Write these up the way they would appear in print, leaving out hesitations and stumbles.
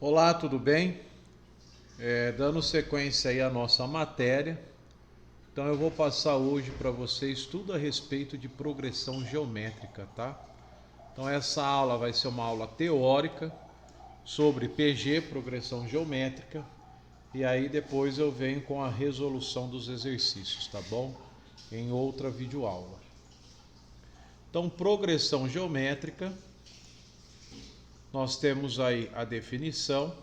Olá, tudo bem? Dando sequência aí à nossa matéria, então eu vou passar hoje para vocês tudo a respeito de progressão geométrica, tá? Então essa aula vai ser uma aula teórica sobre PG, progressão geométrica, e aí depois eu venho com a resolução dos exercícios, tá bom? Em outra videoaula. Então, progressão geométrica, nós temos aí a definição.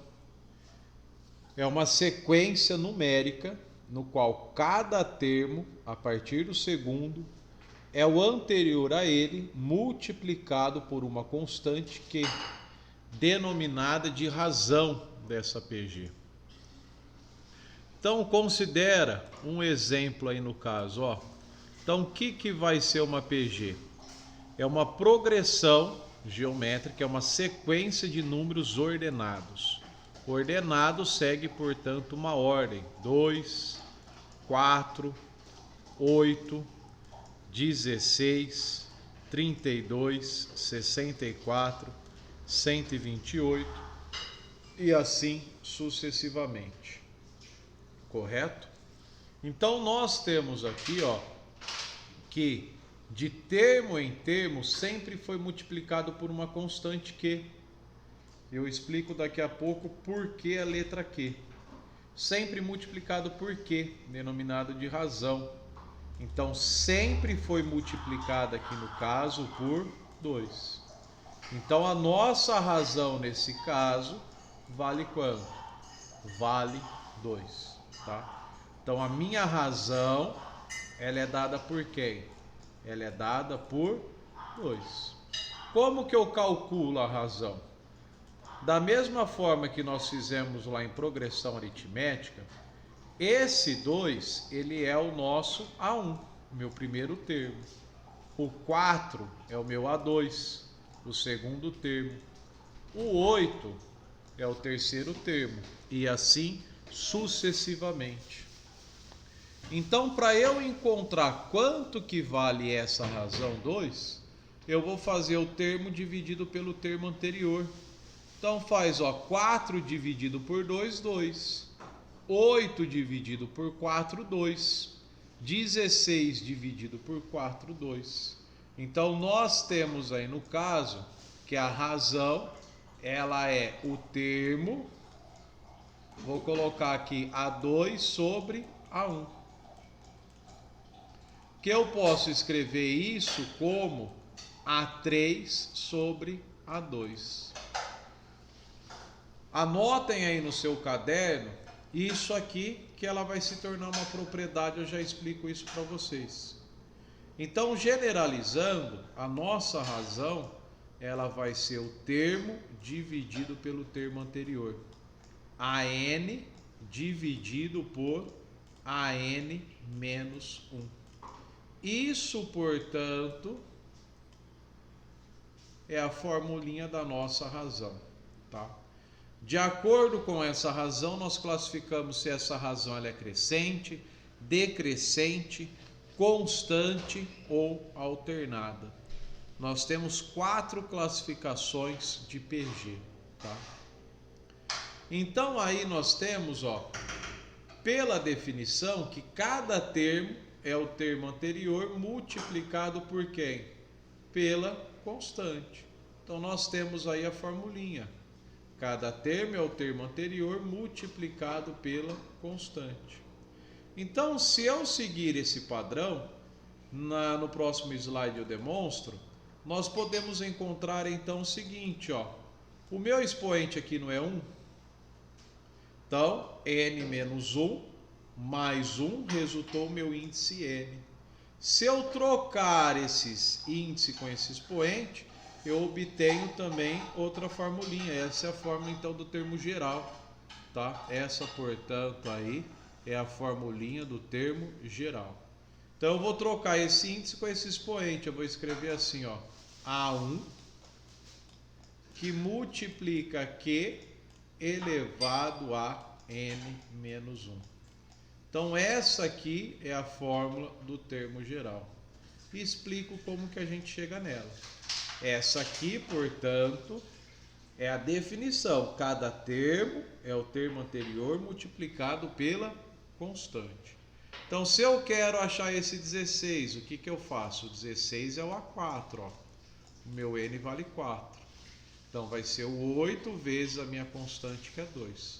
É uma sequência numérica no qual cada termo, a partir do segundo, é o anterior a ele multiplicado por uma constante que denominada de razão dessa PG. Então considera um exemplo aí no caso, ó. Então o que vai ser uma PG? É uma progressão geométrica, é uma sequência de números ordenados. O ordenado segue, portanto, uma ordem: 2, 4, 8, 16, 32, 64, 128 e assim sucessivamente. Correto? Então nós temos aqui, ó, que de termo em termo sempre foi multiplicado por uma constante Q. Eu explico daqui a pouco por que a letra Q. Sempre multiplicado por Q, denominado de razão. Então sempre foi multiplicado aqui no caso por 2. Então a nossa razão nesse caso vale quanto? Vale 2, tá? Então a minha razão, ela é dada por quem? Ela é dada por 2. Como que eu calculo a razão? Da mesma forma que nós fizemos lá em progressão aritmética, esse 2, ele é o nosso A1, meu primeiro termo. O 4 é o meu A2, o segundo termo. O 8 é o terceiro termo. E assim sucessivamente. Então, para eu encontrar quanto que vale essa razão 2, eu vou fazer o termo dividido pelo termo anterior. Então faz, ó, 4 dividido por 2, 2. 8 dividido por 4, 2. 16 dividido por 4, 2. Então nós temos aí no caso que a razão, ela é o termo, vou colocar aqui A2 sobre A1. Que eu posso escrever isso como A3 sobre A2. Anotem aí no seu caderno isso aqui, que ela vai se tornar uma propriedade, eu já explico isso para vocês. Então, generalizando, a nossa razão, ela vai ser o termo dividido pelo termo anterior. AN dividido por AN menos 1. Isso, portanto, é a formulinha da nossa razão, tá? De acordo com essa razão, nós classificamos se essa razão ela é crescente, decrescente, constante ou alternada. Nós temos 4 classificações de PG, tá? Então aí nós temos, ó, pela definição, que cada termo é o termo anterior multiplicado por quem? Pela constante. Então nós temos aí a formulinha. Cada termo é o termo anterior multiplicado pela constante. Então, se eu seguir esse padrão, no próximo slide eu demonstro, nós podemos encontrar então o seguinte, ó. O meu expoente aqui não é 1? Então, n menos 1 mais 1 resultou o meu índice n. Se eu trocar esses índices com esse expoente, eu obtenho também outra formulinha. Essa é a fórmula então do termo geral, tá? Essa, portanto, aí é a formulinha do termo geral. Então eu vou trocar esse índice com esse expoente. Eu vou escrever assim, ó, A1 que multiplica Q elevado a n menos 1. Então essa aqui é a fórmula do termo geral. E explico como que a gente chega nela. Essa aqui, portanto, É a definição. Cada termo é o termo anterior multiplicado pela constante. Então, se eu quero achar esse 16, o que eu faço? O 16 é o A4, ó. O meu N vale 4. Então, vai ser o 8 vezes a minha constante, que é 2.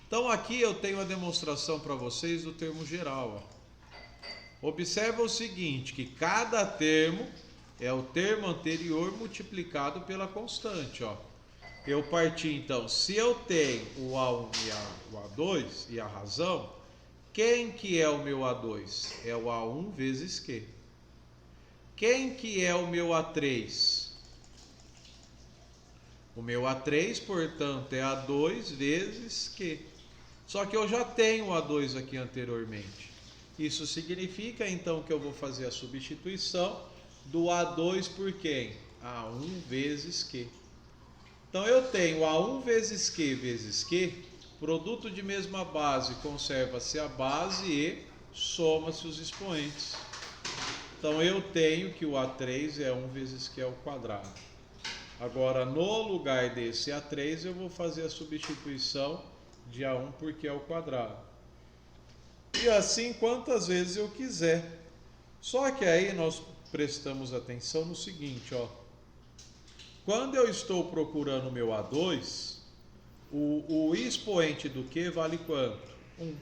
Então, aqui eu tenho a demonstração para vocês do termo geral, ó. Observa o seguinte, que cada termo é o termo anterior multiplicado pela constante, ó. Eu parti, então, se eu tenho o A1 e o A2 e a razão, quem que é o meu A2? É o A1 vezes Q. Quem que é o meu A3? O meu A3, portanto, é A2 vezes Q. Só que eu já tenho o A2 aqui anteriormente. Isso significa, então, que eu vou fazer a substituição do A2 por quem? A1 vezes Q. Então, eu tenho A1 vezes Q, produto de mesma base, conserva-se a base e soma-se os expoentes. Então, eu tenho que o A3 é 1 vezes Q ao quadrado. Agora, no lugar desse A3, eu vou fazer a substituição de A1 por Q ao quadrado. E assim quantas vezes eu quiser. Só que aí nós prestamos atenção no seguinte, ó. Quando eu estou procurando o meu A2, o expoente do Q vale quanto? 1.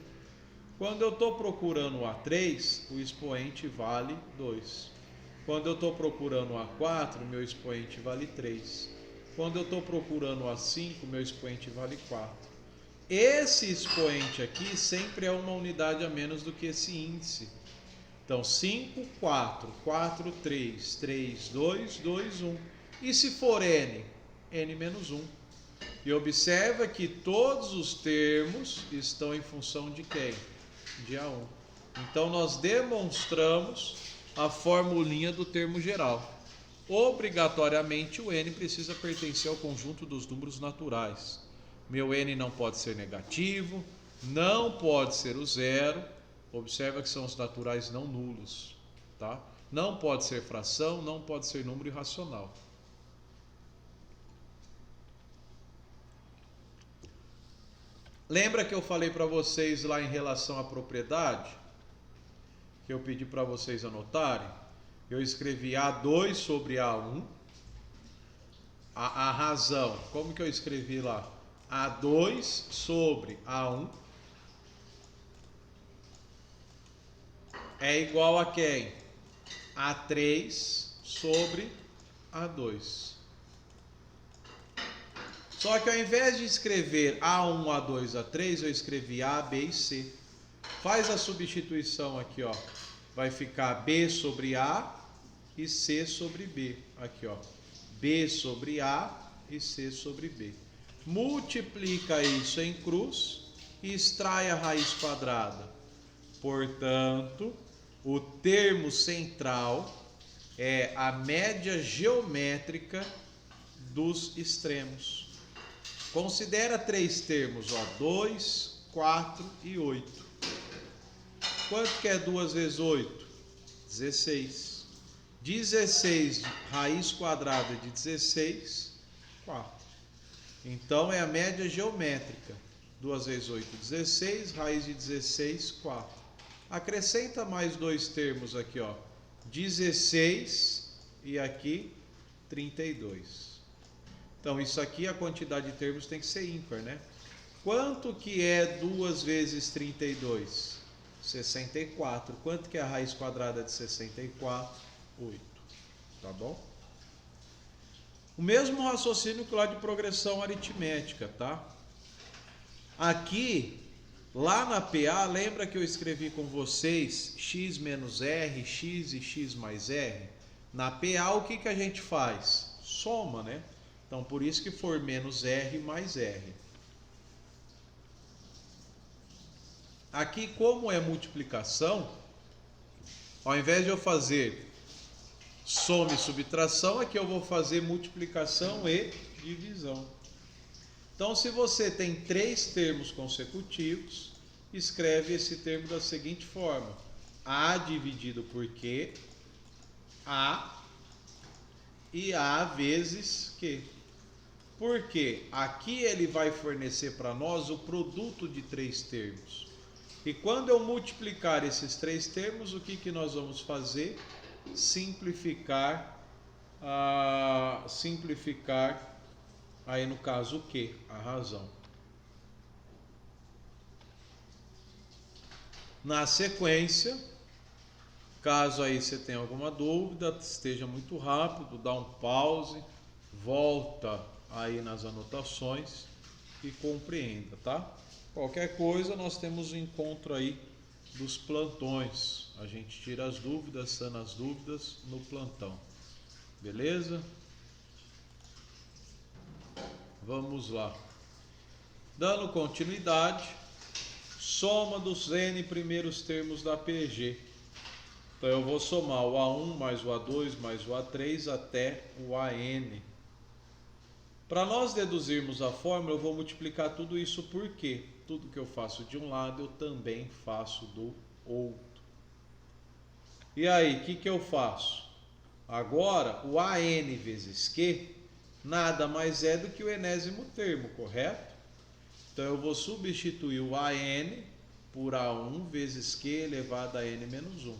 Quando eu estou procurando o A3, o expoente vale 2. Quando eu estou procurando o A4, meu expoente vale 3. Quando eu estou procurando o A5, meu expoente vale 4. Esse expoente aqui sempre é uma unidade a menos do que esse índice. Então, 5, 4, 4, 3, 3, 2, 2, 1. E se for N? N menos 1. E observa que todos os termos estão em função de quem? De A1. Então, nós demonstramos a formulinha do termo geral. Obrigatoriamente, o N precisa pertencer ao conjunto dos números naturais. Meu N não pode ser negativo, não pode ser o zero. Observa que são os naturais não nulos, tá? Não pode ser fração, não pode ser número irracional. Lembra que eu falei para vocês lá em relação à propriedade? Que eu pedi para vocês anotarem? Eu escrevi A2 sobre A1. A razão, como que eu escrevi lá? A2 sobre A1 é igual a quem? A3 sobre A2. Só que ao invés de escrever A1, A2, A3, eu escrevi A, B e C. Faz a substituição aqui, ó. Vai ficar B sobre A e C sobre B. Aqui, ó. B sobre A e C sobre B. Multiplica isso em cruz e extrai a raiz quadrada. Portanto, o termo central é a média geométrica dos extremos. Considera três termos, ó, 2, 4 e 8. Quanto que é 2 vezes 8? 16. 16, raiz quadrada de 16, 4. Então, é a média geométrica. 2 vezes 8, 16, raiz de 16, 4. Acrescenta mais dois termos aqui, ó. 16 e aqui 32. Então, isso aqui, a quantidade de termos tem que ser ímpar, né? Quanto que é 2 vezes 32? 64. Quanto que é a raiz quadrada de 64? 8. Tá bom? O mesmo raciocínio que lá de progressão aritmética, tá? Aqui, lá na PA, lembra que eu escrevi com vocês x menos r, x e x mais r? Na PA, o que a gente faz? Soma, né? Então, por isso que for menos R mais R. Aqui, como é multiplicação, ao invés de eu fazer soma e subtração, aqui eu vou fazer multiplicação e divisão. Então, se você tem três termos consecutivos, escreve esse termo da seguinte forma. A dividido por Q, A e A vezes Q. Porque aqui ele vai fornecer para nós o produto de 3 termos. E quando eu multiplicar esses 3 termos, o que nós vamos fazer? Simplificar, aí no caso o Q, a razão. Na sequência, caso aí você tenha alguma dúvida, esteja muito rápido, dá um pause, volta aí nas anotações e compreenda, tá? Qualquer coisa, nós temos o encontro aí dos plantões. A gente tira as dúvidas, sana as dúvidas no plantão. Beleza? Vamos lá. Dando continuidade, soma dos N primeiros termos da PG. Então eu vou somar o A1 mais o A2 mais o A3 até o AN. Para nós deduzirmos a fórmula, eu vou multiplicar tudo isso por quê? Tudo que eu faço de um lado, eu também faço do outro. E aí, o que eu faço? Agora, o AN vezes Q nada mais é do que o enésimo termo, correto? Então eu vou substituir o AN por A1 vezes Q elevado a N menos 1.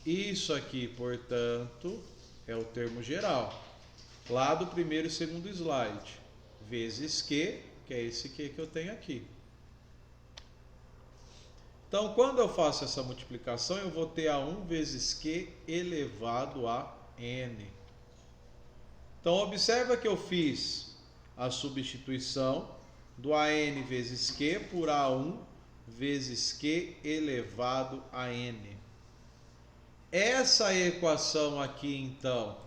Isso aqui, portanto, é o termo geral, lá do primeiro e segundo slide, vezes Q, que é esse Q que eu tenho aqui. Então, quando eu faço essa multiplicação, eu vou ter A1 vezes Q elevado a N. Então, observa que eu fiz a substituição do AN vezes Q por A1 vezes Q elevado a N. Essa equação aqui, então,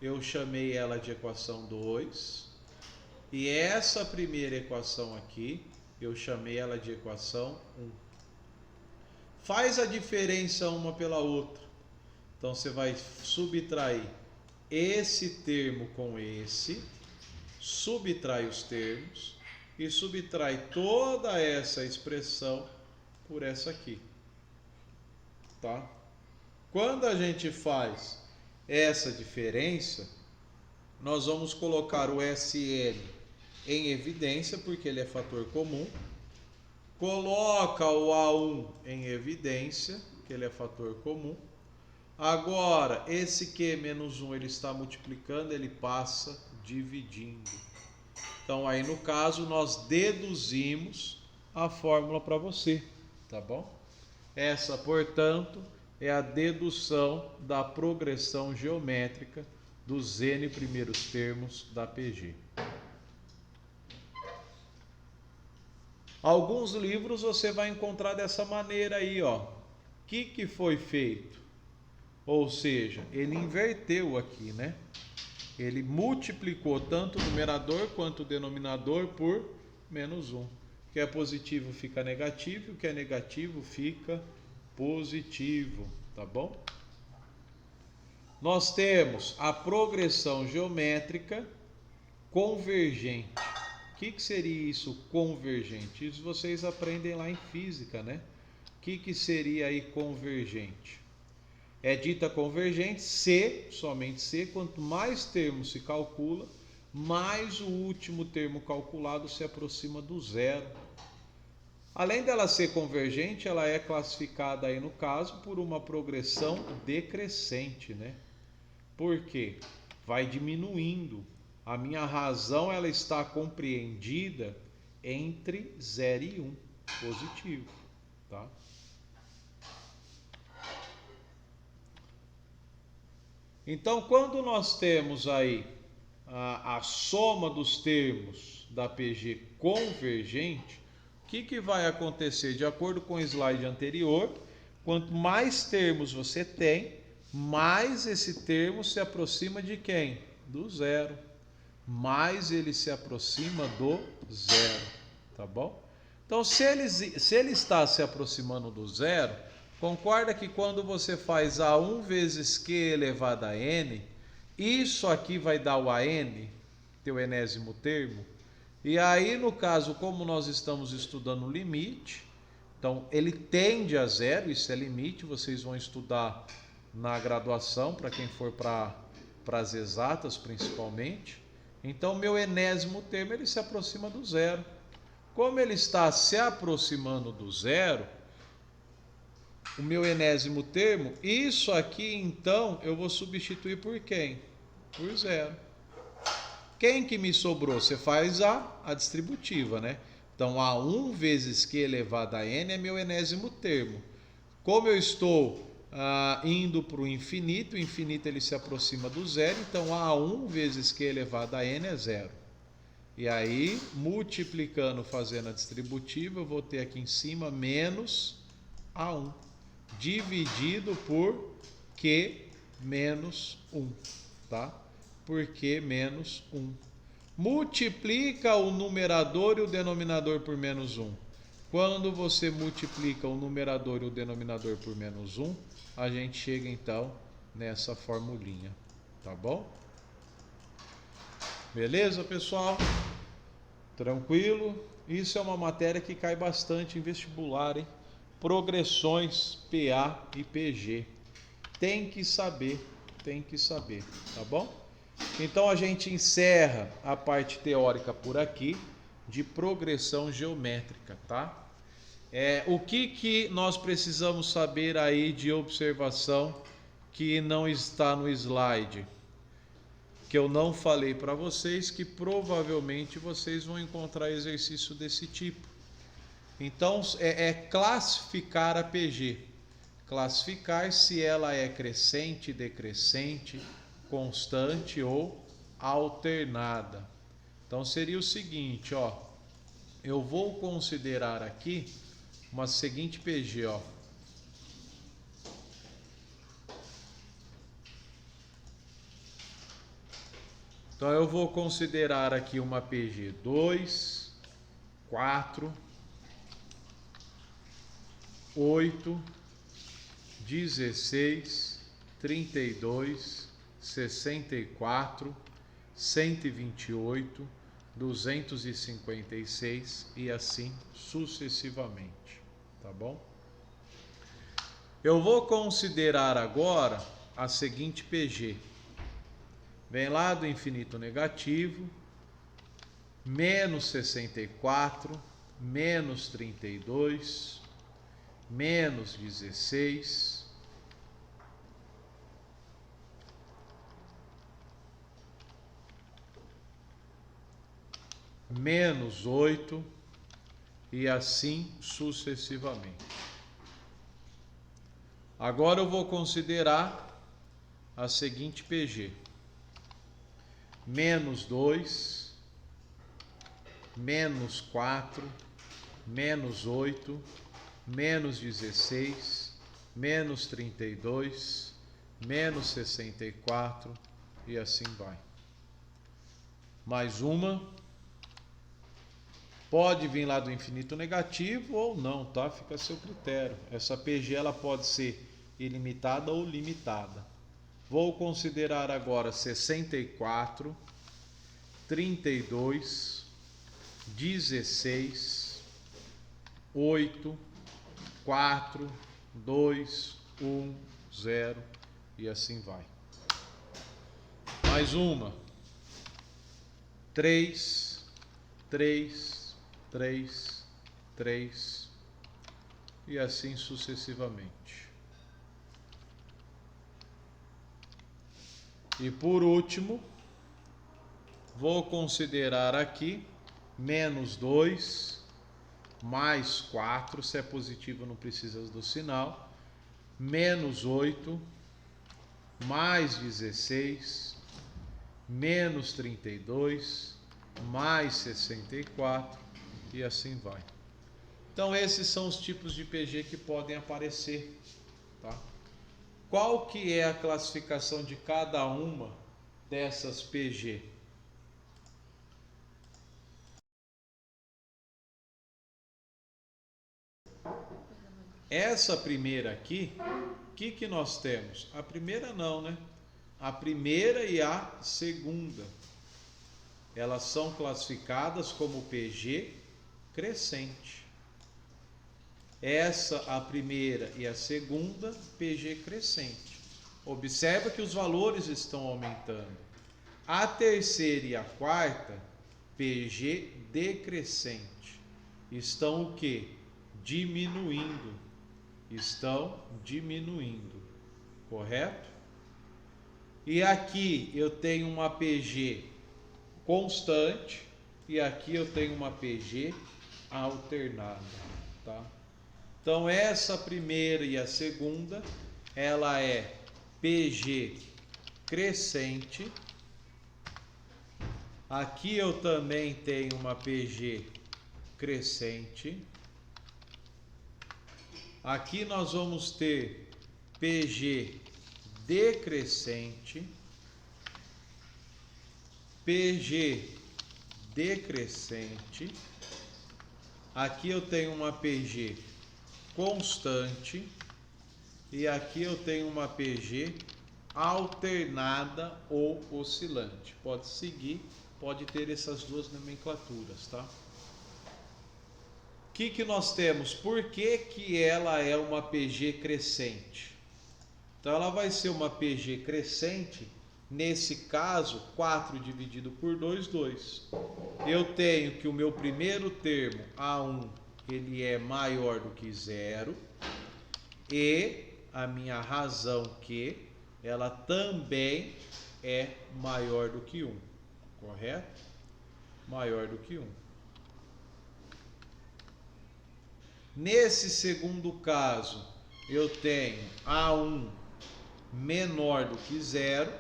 eu chamei ela de equação 2. E essa primeira equação aqui, eu chamei ela de equação 1. Faz a diferença uma pela outra. Então, você vai subtrair esse termo com esse, subtrai os termos e subtrai toda essa expressão por essa aqui. Tá? Quando a gente faz essa diferença, nós vamos colocar o SN em evidência, porque ele é fator comum. Coloca o A1 em evidência, que ele é fator comum. Agora, esse Q menos 1 ele está multiplicando, ele passa dividindo. Então, aí no caso, nós deduzimos a fórmula para você, tá bom? Essa, portanto, é a dedução da progressão geométrica dos N primeiros termos da PG. Alguns livros você vai encontrar dessa maneira aí, ó. O que foi feito? Ou seja, ele inverteu aqui, né? Ele multiplicou tanto o numerador quanto o denominador por menos 1. O que é positivo fica negativo, o que é negativo fica positivo, tá bom? Nós temos a progressão geométrica convergente. O que seria isso convergente? Isso vocês aprendem lá em física, né? O que seria aí convergente? É dita convergente se, somente se, quanto mais termos se calcula, mais o último termo calculado se aproxima do zero. Além dela ser convergente, ela é classificada aí no caso por uma progressão decrescente, né? Por quê? Vai diminuindo. A minha razão ela está compreendida entre 0 e 1, positivo, tá? Então, quando nós temos aí a soma dos termos da PG convergente, o que vai acontecer? De acordo com o slide anterior, quanto mais termos você tem, mais esse termo se aproxima de quem? Do zero. Mais ele se aproxima do zero, tá bom? Então, se ele está se aproximando do zero, concorda que quando você faz A1 vezes Q elevado a N, isso aqui vai dar o AN, teu enésimo termo. E aí, no caso, como nós estamos estudando o limite, então ele tende a zero, isso é limite, vocês vão estudar na graduação, para quem for para para as exatas principalmente. Então, meu enésimo termo ele se aproxima do zero. Como ele está se aproximando do zero, o meu enésimo termo, isso aqui então eu vou substituir por quem? Por zero. Quem que me sobrou? Você faz a distributiva, né? Então, A1 vezes Q elevado a N é meu enésimo termo. Como eu estou indo para o infinito ele se aproxima do zero, então A1 vezes Q elevado a N é zero. E aí, multiplicando, fazendo a distributiva, eu vou ter aqui em cima menos A1, dividido por Q menos 1, tá? Por Q menos 1. Multiplica o numerador e o denominador por menos 1. Quando você multiplica o numerador e o denominador por menos 1, a gente chega então nessa formulinha, tá bom? Beleza, pessoal? Tranquilo? Isso é uma matéria que cai bastante em vestibular, hein? Progressões PA e PG. Tem que saber, tá bom? Então a gente encerra a parte teórica por aqui de progressão geométrica, tá? O que nós precisamos saber aí de observação que não está no slide? Que eu não falei para vocês, que provavelmente vocês vão encontrar exercício desse tipo. Então, classificar a PG. Classificar se ela é crescente, decrescente, constante ou alternada. Então, seria o seguinte, ó. Eu vou considerar aqui uma seguinte PG, ó. Então, eu vou considerar aqui uma PG 2, 4, 8, 16, 32, 64, 128, 256 e assim sucessivamente, tá bom? Eu vou considerar agora a seguinte PG. Vem lá do infinito negativo, menos 64, menos 32, menos 16, menos 8 e assim sucessivamente. Agora eu vou considerar a seguinte PG. Menos 2, menos 4, menos 8, menos 16, menos 32, menos 64 e assim vai. Mais uma. Pode vir lá do infinito negativo ou não, tá? Fica a seu critério. Essa PG ela pode ser ilimitada ou limitada. Vou considerar agora 64, 32, 16, 8, 4, 2, 1, 0 e assim vai. Mais uma. 3, 3, 3, 3 e assim sucessivamente. E por último, vou considerar aqui menos 2, mais 4, se é positivo não precisa do sinal, menos 8, mais 16, menos 32, mais 64 e assim vai. Então esses são os tipos de PG que podem aparecer, tá? Qual que é a classificação de cada uma dessas PG? Essa primeira aqui, o que nós temos? A primeira não, né? A primeira e a segunda. Elas são classificadas como PG crescente. Essa, a primeira e a segunda, PG crescente. Observa que os valores estão aumentando. A terceira e a quarta, PG decrescente, estão o quê? Diminuindo. Estão diminuindo. Correto? E aqui eu tenho uma PG constante e aqui eu tenho uma PG alternada, tá? Então essa primeira e a segunda, ela é PG crescente. Aqui eu também tenho uma PG crescente. Aqui nós vamos ter PG decrescente. PG decrescente. Aqui eu tenho uma PG constante. E aqui eu tenho uma PG alternada ou oscilante. Pode seguir, pode ter essas duas nomenclaturas, tá? O que nós temos? Por que ela é uma PG crescente? Então ela vai ser uma PG crescente, nesse caso, 4 dividido por 2, 2. Eu tenho que o meu primeiro termo, A1, ele é maior do que 0. E a minha razão Q, ela também é maior do que 1. Correto? Maior do que 1. Nesse segundo caso, eu tenho A1 menor do que 0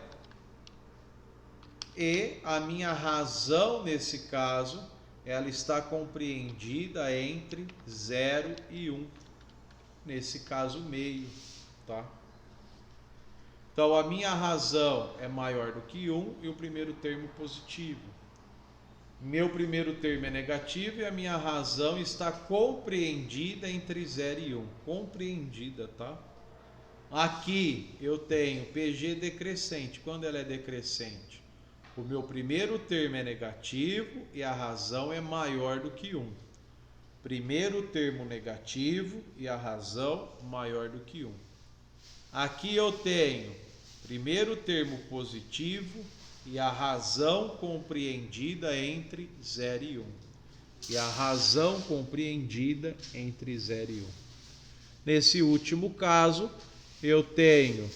e a minha razão nesse caso, ela está compreendida entre 0 e 1, nesse caso meio, tá? Então a minha razão é maior do que 1 e o primeiro termo positivo. Meu primeiro termo é negativo e a minha razão está compreendida entre 0 e 1. Compreendida, tá? Aqui eu tenho PG decrescente. Quando ela é decrescente? O meu primeiro termo é negativo e a razão é maior do que 1. Primeiro termo negativo e a razão maior do que 1. Aqui eu tenho primeiro termo positivo e a razão compreendida entre 0 e 1. E a razão compreendida entre 0 e 1. Nesse último caso, eu tenho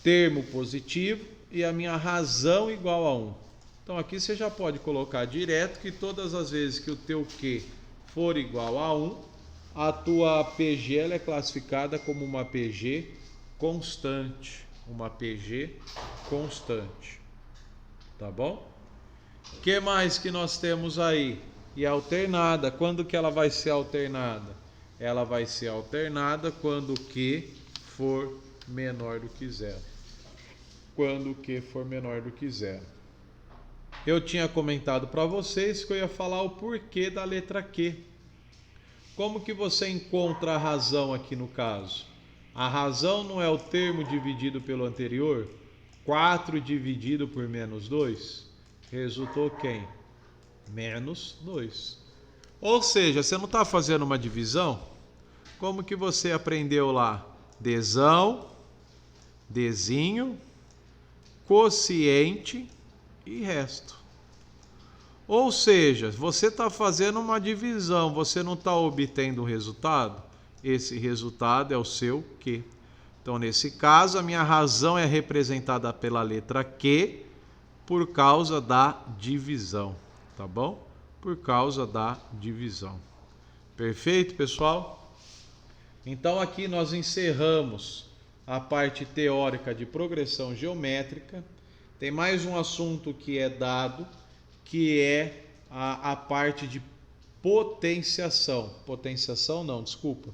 termo positivo e a minha razão igual a 1. Então aqui você já pode colocar direto que todas as vezes que o teu Q for igual a 1, a tua PG ela é classificada como uma PG constante. Uma PG constante. Tá bom? O que mais que nós temos aí? E alternada. Quando que ela vai ser alternada? Ela vai ser alternada quando o Q for menor do que 0. Quando o Q for menor do que 0. Eu tinha comentado para vocês que eu ia falar o porquê da letra Q. Como que você encontra a razão aqui no caso? A razão não é o termo dividido pelo anterior? 4 dividido por menos 2? Resultou quem? Menos 2. Ou seja, você não está fazendo uma divisão? Como que você aprendeu lá? Dzão, Dzinho, quociente e resto. Ou seja, você está fazendo uma divisão, você não está obtendo um resultado? Esse resultado é o seu Q. Então, nesse caso, a minha razão é representada pela letra Q por causa da divisão, tá bom? Por causa da divisão. Perfeito, pessoal? Então, aqui nós encerramos a parte teórica de progressão geométrica. Tem mais um assunto que é dado, que é a parte de potenciação. Potenciação não, desculpa.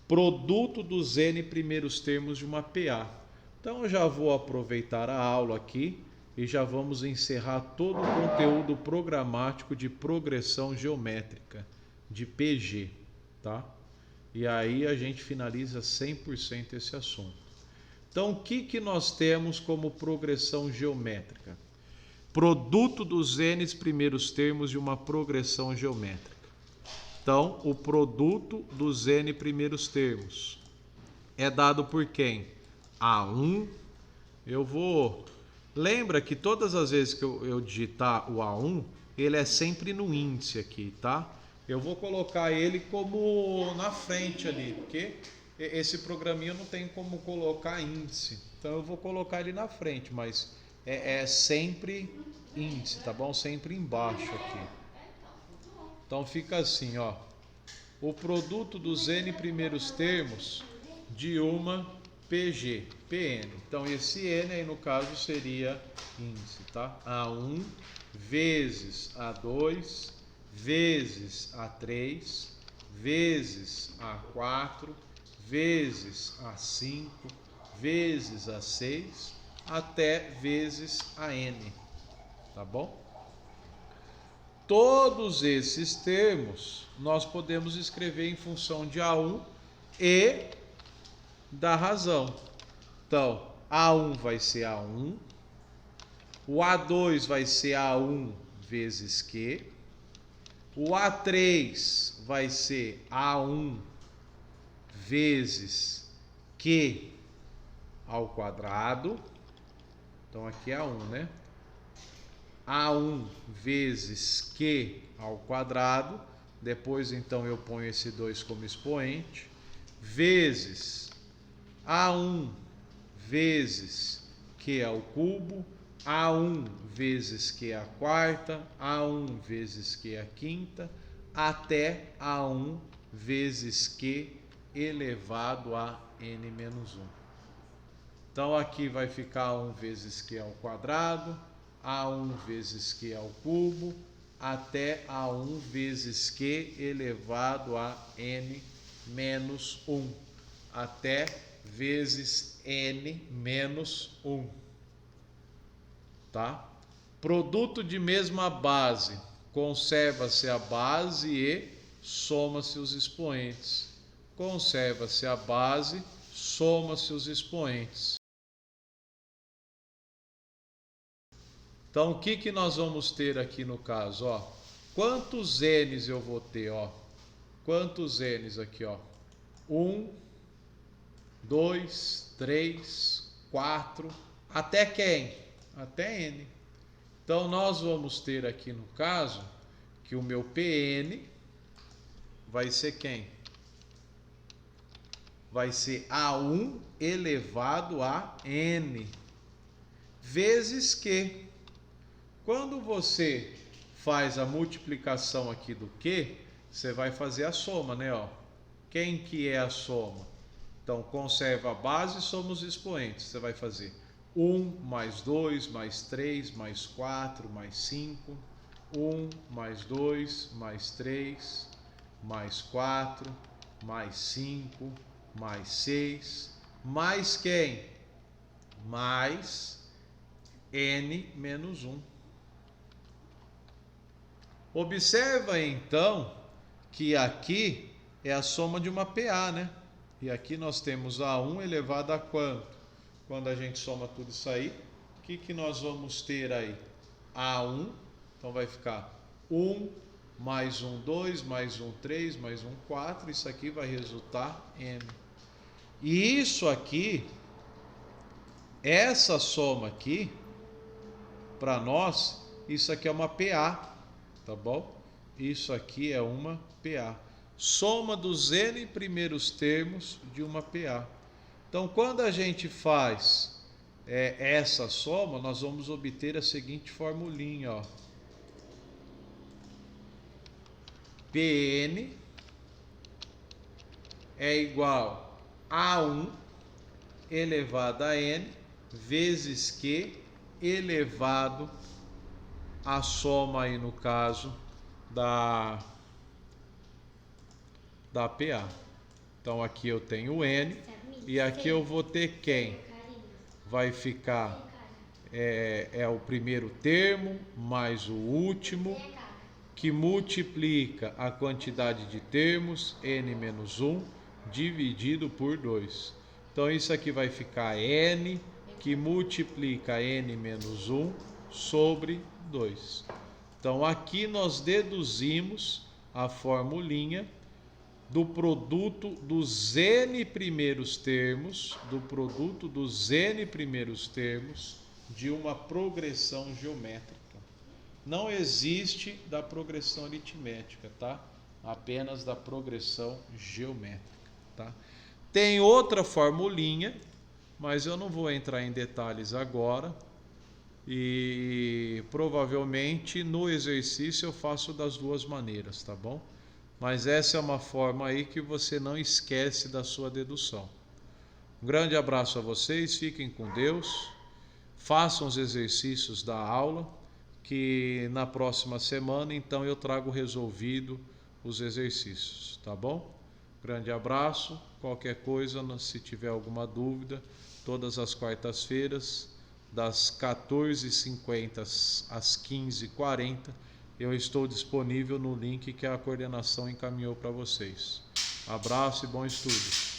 Produto dos N primeiros termos de uma PA. Então eu já vou aproveitar a aula aqui e já vamos encerrar todo o conteúdo programático de progressão geométrica, de PG, tá? E aí a gente finaliza 100% esse assunto. Então o que nós temos como progressão geométrica? Produto dos N primeiros termos de uma progressão geométrica. Então, o produto dos N primeiros termos é dado por quem? A1 eu vou... Lembra que todas as vezes que eu digitar o A1, ele é sempre no índice aqui, tá? Eu vou colocar ele como na frente ali, porque esse programinha não tem como colocar índice. Então eu vou colocar ele na frente, mas é sempre índice, tá bom? Sempre embaixo aqui. Então fica assim, ó. O produto dos N primeiros termos de uma PG, PN. Então esse N aí no caso seria índice, tá? A1 vezes A2 vezes A3 vezes A4 vezes A5 vezes A6 até vezes AN, tá bom? Todos esses termos nós podemos escrever em função de A1 e da razão. Então, A1 vai ser A1, o A2 vai ser A1 vezes Q, o A3 vai ser A1 vezes Q ao quadrado. Então aqui é A1, né? A1 vezes Q ao quadrado. Depois então eu ponho esse 2 como expoente. Vezes A1 vezes Q ao cubo. A1 vezes Q à quarta. A1 vezes Q à quinta. Até A1 vezes Q elevado a N menos 1. Então aqui vai ficar 1 vezes Q ao quadrado, A1 vezes Q ao cubo, até A1 vezes Q elevado a N menos 1, até vezes N menos 1. Tá? Produto de mesma base, conserva-se a base e soma-se os expoentes. Conserva-se a base, soma-se os expoentes. Então, o que nós vamos ter aqui no caso? Ó, quantos N's eu vou ter? Ó? Quantos N's aqui? Ó? 1, 2, 3, 4, até quem? Até N. Então, nós vamos ter aqui no caso que o meu PN vai ser quem? Vai ser A1 elevado a N vezes Q. Quando você faz a multiplicação aqui do Q, você vai fazer a soma, né? Ó. Quem que é a soma? Então, conserva a base e soma os expoentes. Você vai fazer 1 mais 2 mais 3 mais 4 mais 5. 1 mais 2 mais 3 mais 4 mais 5 mais 6. Mais quem? Mais N menos 1. Observa então que aqui é a soma de uma PA, né? E aqui nós temos A1 elevado a quanto? Quando a gente soma tudo isso aí, o que nós vamos ter aí? A1, então vai ficar 1 mais 1, 2, mais 1, 3, mais 1, 4. Isso aqui vai resultar N. E isso aqui, essa soma aqui, para nós, isso aqui é uma PA. Tá bom? Isso aqui é uma PA. Soma dos N primeiros termos de uma PA. Então, quando a gente faz essa soma, nós vamos obter a seguinte formulinha, ó. PN é igual a 1 elevado a N vezes Q elevado a soma aí no caso da PA. Então aqui eu tenho N e aqui eu vou ter quem? Vai ficar o primeiro termo mais o último, que multiplica a quantidade de termos, N menos 1, dividido por 2. Então isso aqui vai ficar N, que multiplica N menos 1 sobre 2. Então aqui nós deduzimos a formulinha do produto dos n primeiros termos, de uma progressão geométrica. Não existe da progressão aritmética, tá? Apenas da progressão geométrica, tá? Tem outra formulinha, mas eu não vou entrar em detalhes agora. E provavelmente no exercício eu faço das duas maneiras, tá bom? Mas essa é uma forma aí que você não esquece da sua dedução. Um grande abraço a vocês, fiquem com Deus, façam os exercícios da aula, que na próxima semana então eu trago resolvido os exercícios, tá bom? Grande abraço, qualquer coisa, se tiver alguma dúvida, todas as quartas-feiras, das 14h50 às 15h40, eu estou disponível no link que a coordenação encaminhou para vocês. Abraço e bom estudo.